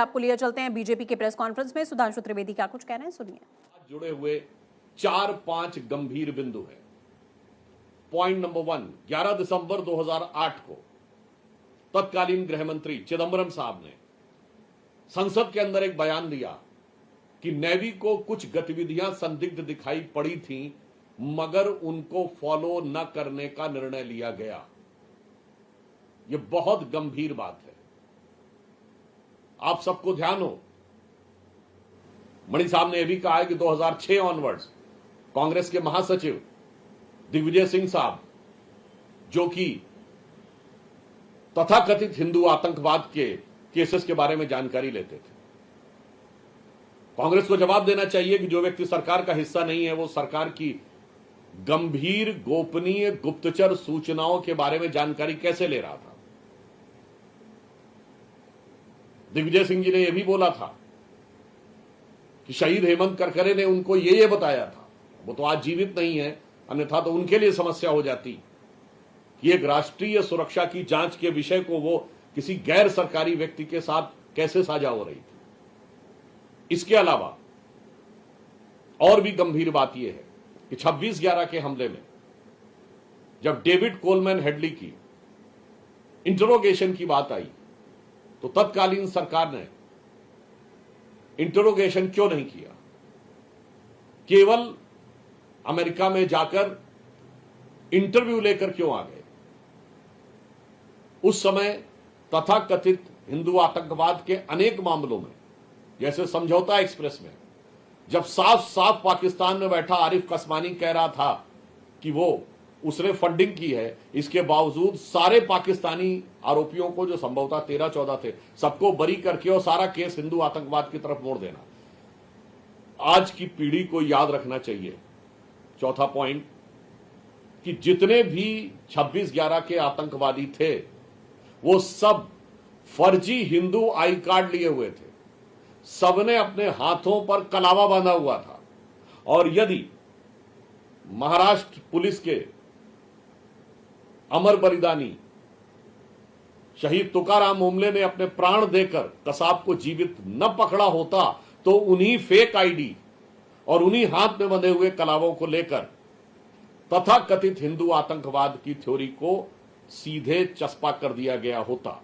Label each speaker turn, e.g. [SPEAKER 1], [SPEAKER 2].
[SPEAKER 1] आपको लिए चलते हैं बीजेपी के प्रेस कॉन्फ्रेंस में। सुधांशु त्रिवेदी क्या कुछ कह रहे हैं, सुनिए।
[SPEAKER 2] जुड़े हुए 4-5 गंभीर बिंदु हैं। पॉइंट नंबर 1, 11 दिसंबर 2008 को तत्कालीन गृह मंत्री चिदंबरम साहब ने संसद के अंदर एक बयान दिया कि नेवी को कुछ गतिविधियां संदिग्ध दिखाई पड़ी थीं, मगर उनको फॉलो न करने का निर्णय लिया गया। यह बहुत गंभीर बात है। आप सबको ध्यान हो, मणि साहब ने यह भी कहा है कि 2006 ऑनवर्ड्स कांग्रेस के महासचिव दिग्विजय सिंह साहब, जो कि तथाकथित हिंदू आतंकवाद के केसेस के बारे में जानकारी लेते थे, कांग्रेस को जवाब देना चाहिए कि जो व्यक्ति सरकार का हिस्सा नहीं है वो सरकार की गंभीर गोपनीय गुप्तचर सूचनाओं के बारे में जानकारी कैसे ले रहा था। दिग्विजय सिंह जी ने यह भी बोला था कि शहीद हेमंत करकरे ने उनको ये बताया था। वो तो आज जीवित नहीं है, अन्यथा तो उनके लिए समस्या हो जाती कि एक राष्ट्रीय सुरक्षा की जांच के विषय को वो किसी गैर सरकारी व्यक्ति के साथ कैसे साझा हो रही थी। इसके अलावा और भी गंभीर बात यह है कि 26/11 के हमले में जब डेविड कोलमैन हेडली की इंटरोगेशन की बात आई तो तत्कालीन सरकार ने इंटरोगेशन क्यों नहीं किया, केवल अमेरिका में जाकर इंटरव्यू लेकर क्यों आ गए। उस समय तथाकथित हिंदू आतंकवाद के अनेक मामलों में, जैसे समझौता एक्सप्रेस में, जब साफ साफ पाकिस्तान में बैठा आरिफ कसमानी कह रहा था कि वो उसने फंडिंग की है, इसके बावजूद सारे पाकिस्तानी आरोपियों को, जो संभवतः 13-14 थे, सबको बरी करके और सारा केस हिंदू आतंकवाद की तरफ मोड़ देना। आज की पीढ़ी को याद रखना चाहिए, चौथा पॉइंट, कि जितने भी 26/11 के आतंकवादी थे वो सब फर्जी हिंदू आई कार्ड लिए हुए थे। सबने अपने हाथों पर कलावा बांधा हुआ था। और यदि महाराष्ट्र पुलिस के अमर बलिदानी शहीद तुकाराम ओमले ने अपने प्राण देकर कसाब को जीवित न पकड़ा होता तो उन्हीं फेक आईडी और उन्हीं हाथ में बंधे हुए कलावों को लेकर तथाकथित हिंदू आतंकवाद की थ्योरी को सीधे चस्पा कर दिया गया होता।